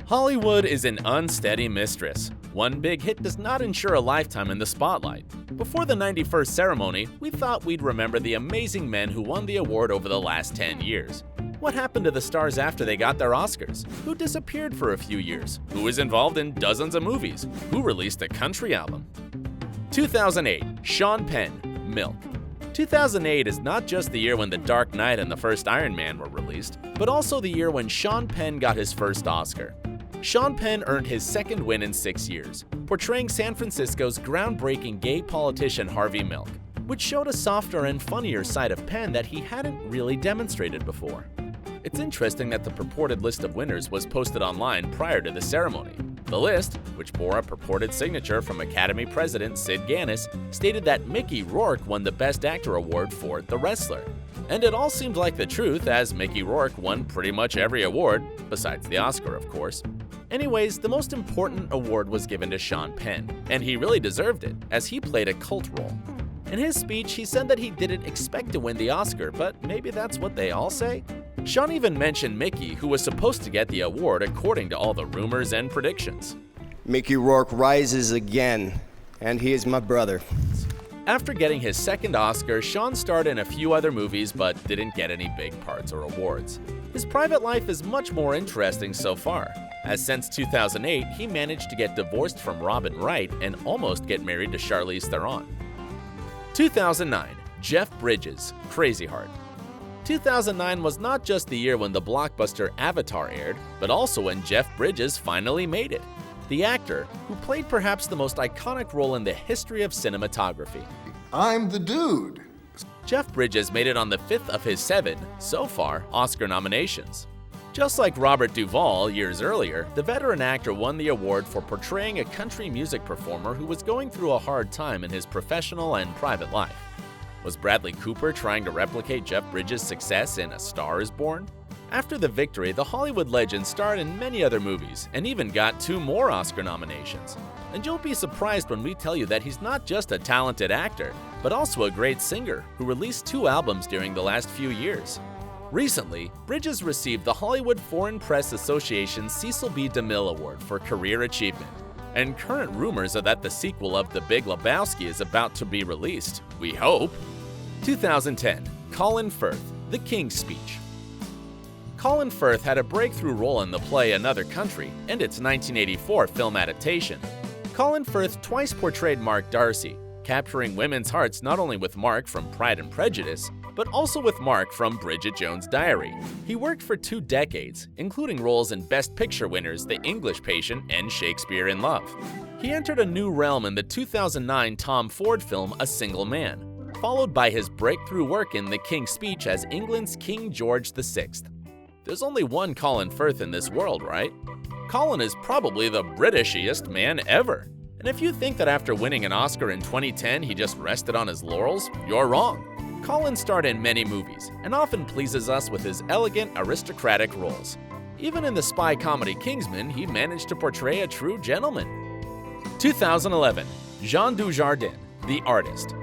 Hollywood is an unsteady mistress. One big hit does not ensure a lifetime in the spotlight. Before the 91st ceremony, we thought we'd remember the amazing men who won the award over the last 10 years. What happened to the stars after they got their Oscars? Who disappeared for a few years? Who was involved in dozens of movies? Who released a country album? 2008, Sean Penn, Milk. 2008 is not just the year when The Dark Knight and the first Iron Man were released, but also the year when Sean Penn got his first Oscar. Sean Penn earned his second win in 6 years, portraying San Francisco's groundbreaking gay politician Harvey Milk, which showed a softer and funnier side of Penn that he hadn't really demonstrated before. It's interesting that the purported list of winners was posted online prior to the ceremony. The list, which bore a purported signature from Academy President Sid Ganis, stated that Mickey Rourke won the Best Actor award for The Wrestler. And it all seemed like the truth, as Mickey Rourke won pretty much every award, besides the Oscar, of course. Anyways, the most important award was given to Sean Penn, and he really deserved it, as he played a cult role. In his speech, he said that he didn't expect to win the Oscar, but maybe that's what they all say? Sean even mentioned Mickey, who was supposed to get the award according to all the rumors and predictions. Mickey Rourke rises again, and he is my brother. After getting his second Oscar, Sean starred in a few other movies but didn't get any big parts or awards. His private life is much more interesting so far, as since 2008, he managed to get divorced from Robin Wright and almost get married to Charlize Theron. 2009, Jeff Bridges, Crazy Heart. 2009 was not just the year when the blockbuster Avatar aired, but also when Jeff Bridges finally made it. The actor, who played perhaps the most iconic role in the history of cinematography. I'm the dude. Jeff Bridges made it on the 5th of his 7, so far, Oscar nominations. Just like Robert Duvall years earlier, the veteran actor won the award for portraying a country music performer who was going through a hard time in his professional and private life. Was Bradley Cooper trying to replicate Jeff Bridges' success in A Star is Born? After the victory, the Hollywood legend starred in many other movies and even got 2 more Oscar nominations. And you'll be surprised when we tell you that he's not just a talented actor, but also a great singer who released 2 albums during the last few years. Recently, Bridges received the Hollywood Foreign Press Association's Cecil B. DeMille Award for Career Achievement. And current rumors are that the sequel of The Big Lebowski is about to be released. We hope. 2010, Colin Firth, The King's Speech. Colin Firth had a breakthrough role in the play Another Country and its 1984 film adaptation. Colin Firth twice portrayed Mark Darcy, capturing women's hearts not only with Mark from Pride and Prejudice, but also with Mark from Bridget Jones' Diary. He worked for 2 decades, including roles in Best Picture winners The English Patient and Shakespeare in Love. He entered a new realm in the 2009 Tom Ford film A Single Man, followed by his breakthrough work in The King's Speech as England's King George VI. There's only one Colin Firth in this world, right? Colin is probably the Britishiest man ever. And if you think that after winning an Oscar in 2010 he just rested on his laurels, you're wrong. Colin starred in many movies and often pleases us with his elegant, aristocratic roles. Even in the spy comedy Kingsman, he managed to portray a true gentleman. 2011, Jean Dujardin, The Artist.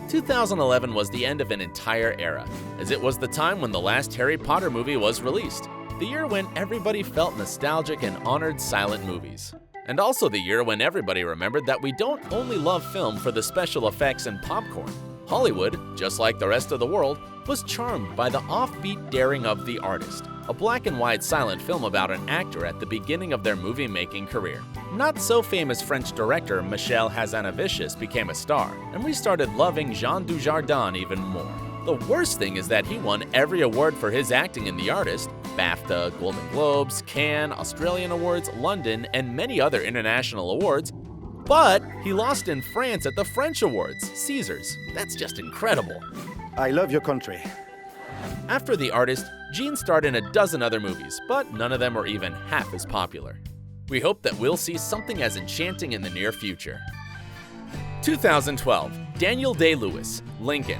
2011 was the end of an entire era, as it was the time when the last Harry Potter movie was released, the year when everybody felt nostalgic and honored silent movies, and also the year when everybody remembered that we don't only love film for the special effects and popcorn. Hollywood, just like the rest of the world, was charmed by the offbeat daring of The Artist, a black and white silent film about an actor at the beginning of their movie-making career. Not so famous French director Michel Hazanavicius became a star, and we started loving Jean Dujardin even more. The worst thing is that he won every award for his acting in The Artist: BAFTA, Golden Globes, Cannes, Australian Awards, London, and many other international awards. But he lost in France at the French Awards, Caesars. That's just incredible. I love your country. After The Artist, Jean starred in a dozen other movies, but none of them were even half as popular. We hope that we'll see something as enchanting in the near future. 2012, Daniel Day-Lewis, Lincoln.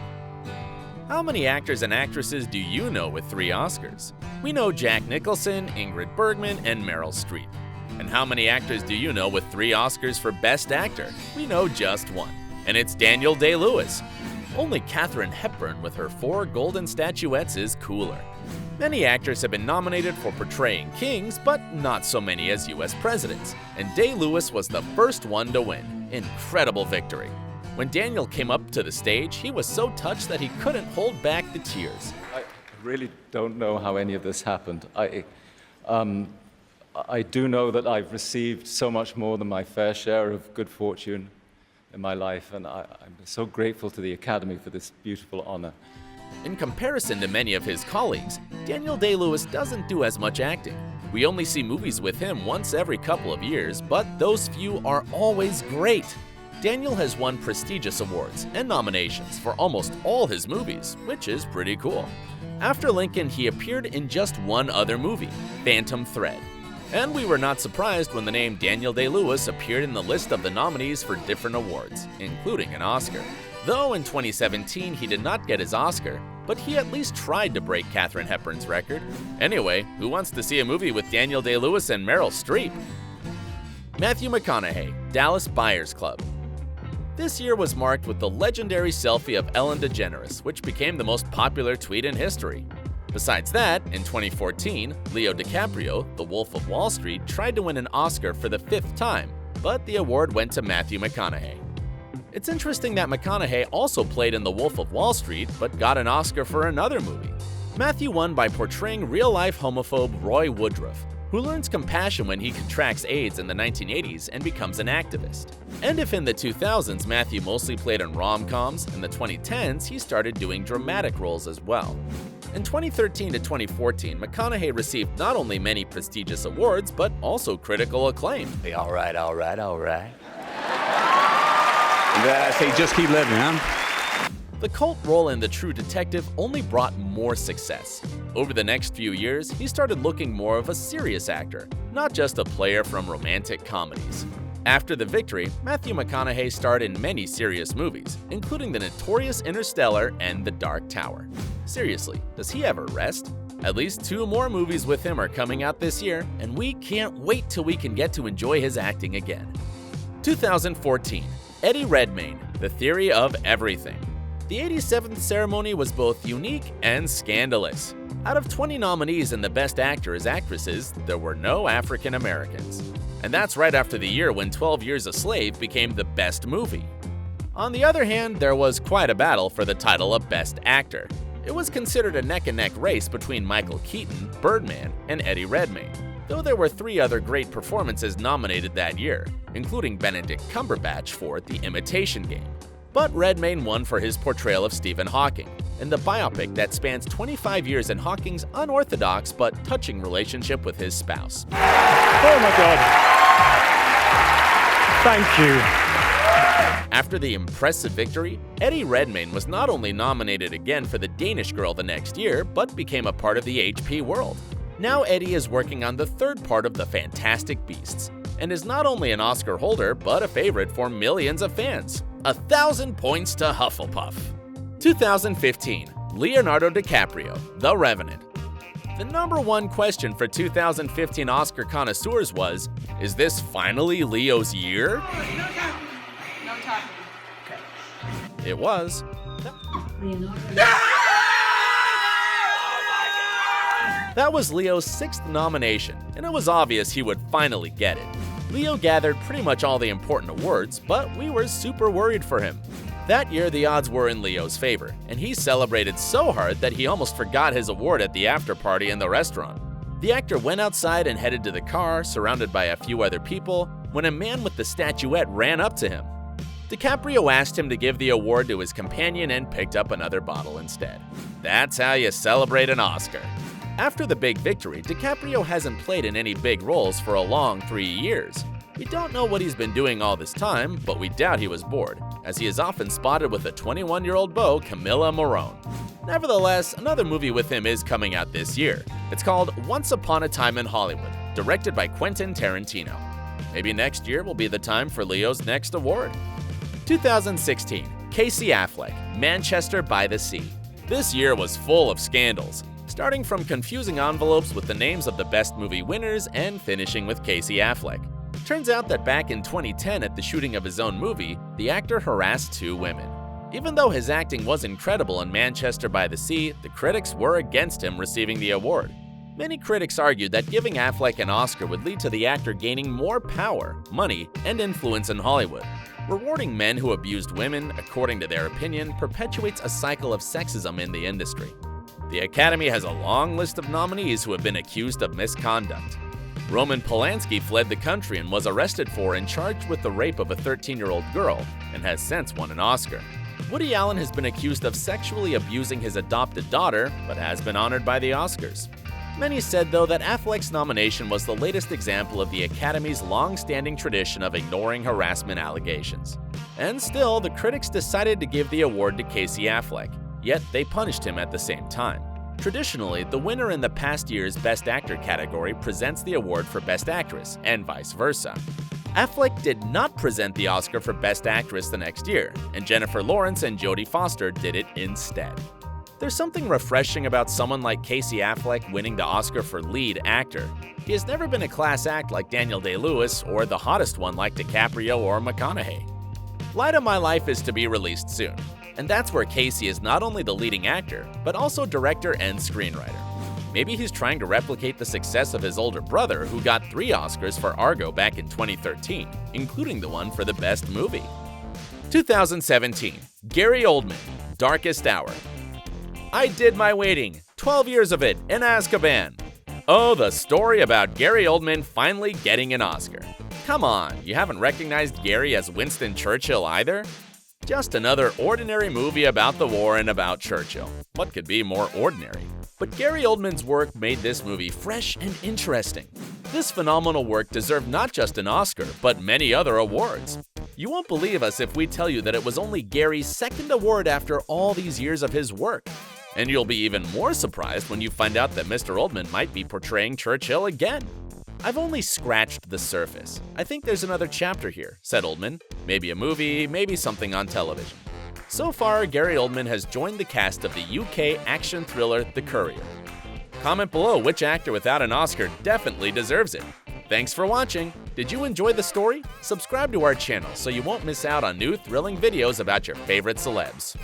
How many actors and actresses do you know with 3 Oscars? We know Jack Nicholson, Ingrid Bergman, and Meryl Streep. And how many actors do you know with 3 Oscars for Best Actor? We know just one, and it's Daniel Day-Lewis. Only Katharine Hepburn with her 4 golden statuettes is cooler. Many actors have been nominated for portraying kings, but not so many as US presidents, and Day-Lewis was the first one to win. Incredible victory. When Daniel came up to the stage, he was so touched that he couldn't hold back the tears. I really don't know how any of this happened. I do know that I've received so much more than my fair share of good fortune in my life, and I'm so grateful to the Academy for this beautiful honor. In comparison to many of his colleagues, Daniel Day-Lewis doesn't do as much acting. We only see movies with him once every couple of years, but those few are always great. Daniel has won prestigious awards and nominations for almost all his movies, which is pretty cool. After Lincoln, he appeared in just one other movie, Phantom Thread. And we were not surprised when the name Daniel Day-Lewis appeared in the list of the nominees for different awards, including an Oscar. Though in 2017 he did not get his Oscar, but he at least tried to break Katharine Hepburn's record. Anyway, who wants to see a movie with Daniel Day-Lewis and Meryl Streep? Matthew McConaughey, Dallas Buyers Club. This year was marked with the legendary selfie of Ellen DeGeneres, which became the most popular tweet in history. Besides that, in 2014, Leo DiCaprio, The Wolf of Wall Street, tried to win an Oscar for the 5th time, but the award went to Matthew McConaughey. It's interesting that McConaughey also played in The Wolf of Wall Street, but got an Oscar for another movie. Matthew won by portraying real-life homophobe Roy Woodruff, who learns compassion when he contracts AIDS in the 1980s and becomes an activist. And if in the 2000s Matthew mostly played in rom-coms, in the 2010s he started doing dramatic roles as well. In 2013 to 2014, McConaughey received not only many prestigious awards, but also critical acclaim. Hey, all right. I say just keep living, huh? The cult role in The True Detective only brought more success. Over the next few years, he started looking more of a serious actor, not just a player from romantic comedies. After the victory, Matthew McConaughey starred in many serious movies, including the notorious Interstellar and The Dark Tower. Seriously, does he ever rest? At least 2 more movies with him are coming out this year, and we can't wait till we can get to enjoy his acting again. 2014, Eddie Redmayne, The Theory of Everything. The 87th ceremony was both unique and scandalous. Out of 20 nominees in the Best Actors/Actresses, there were no African Americans. And that's right after the year when 12 Years a Slave became the best movie. On the other hand, there was quite a battle for the title of Best Actor. It was considered a neck-and-neck race between Michael Keaton, Birdman, and Eddie Redmayne, though there were 3 other great performances nominated that year, including Benedict Cumberbatch for The Imitation Game. But Redmayne won for his portrayal of Stephen Hawking, in the biopic that spans 25 years in Hawking's unorthodox but touching relationship with his spouse. Oh my God. Thank you. After the impressive victory, Eddie Redmayne was not only nominated again for The Danish Girl the next year, but became a part of the HP world. Now Eddie is working on the 3rd part of The Fantastic Beasts, and is not only an Oscar holder, but a favorite for millions of fans. 1,000 points to Hufflepuff. 2015, Leonardo DiCaprio, The Revenant. The number 1 question for 2015 Oscar connoisseurs was, is this finally Leo's year? No talking. It was. That was Leo's 6th nomination, and it was obvious he would finally get it. Leo gathered pretty much all the important awards, but we were super worried for him. That year, the odds were in Leo's favor, and he celebrated so hard that he almost forgot his award at the after party in the restaurant. The actor went outside and headed to the car, surrounded by a few other people, when a man with the statuette ran up to him. DiCaprio asked him to give the award to his companion and picked up another bottle instead. That's how you celebrate an Oscar. After the big victory, DiCaprio hasn't played in any big roles for a long 3 years. We don't know what he's been doing all this time, but we doubt he was bored, as he is often spotted with a 21-year-old beau, Camilla Morrone. Nevertheless, another movie with him is coming out this year. It's called Once Upon a Time in Hollywood, directed by Quentin Tarantino. Maybe next year will be the time for Leo's next award. 2016, Casey Affleck, Manchester by the Sea. This year was full of scandals, starting from confusing envelopes with the names of the Best Movie winners and finishing with Casey Affleck. Turns out that back in 2010 at the shooting of his own movie, the actor harassed 2 women. Even though his acting was incredible in Manchester by the Sea, the critics were against him receiving the award. Many critics argued that giving Affleck an Oscar would lead to the actor gaining more power, money, and influence in Hollywood. Rewarding men who abused women, according to their opinion, perpetuates a cycle of sexism in the industry. The Academy has a long list of nominees who have been accused of misconduct. Roman Polanski fled the country and was arrested for and charged with the rape of a 13-year-old girl, and has since won an Oscar. Woody Allen has been accused of sexually abusing his adopted daughter, but has been honored by the Oscars. Many said, though, that Affleck's nomination was the latest example of the Academy's long-standing tradition of ignoring harassment allegations. And still, the critics decided to give the award to Casey Affleck, yet they punished him at the same time. Traditionally, the winner in the past year's Best Actor category presents the award for Best Actress, and vice versa. Affleck did not present the Oscar for Best Actress the next year, and Jennifer Lawrence and Jodie Foster did it instead. There's something refreshing about someone like Casey Affleck winning the Oscar for lead actor. He has never been a class act like Daniel Day-Lewis or the hottest one like DiCaprio or McConaughey. Light of My Life is to be released soon, and that's where Casey is not only the leading actor, but also director and screenwriter. Maybe he's trying to replicate the success of his older brother, who got 3 Oscars for Argo back in 2013, including the one for the best movie. 2017, Gary Oldman, Darkest Hour. I did my waiting, 12 years of it in Azkaban. Oh, the story about Gary Oldman finally getting an Oscar. Come on, you haven't recognized Gary as Winston Churchill either? Just another ordinary movie about the war and about Churchill. What could be more ordinary? But Gary Oldman's work made this movie fresh and interesting. This phenomenal work deserved not just an Oscar, but many other awards. You won't believe us if we tell you that it was only Gary's second award after all these years of his work. And you'll be even more surprised when you find out that Mr. Oldman might be portraying Churchill again. I've only scratched the surface. I think there's another chapter here, said Oldman. Maybe a movie, maybe something on television. So far, Gary Oldman has joined the cast of the UK action thriller The Courier. Comment below which actor without an Oscar definitely deserves it. Thanks for watching. Did you enjoy the story? Subscribe to our channel so you won't miss out on new thrilling videos about your favorite celebs.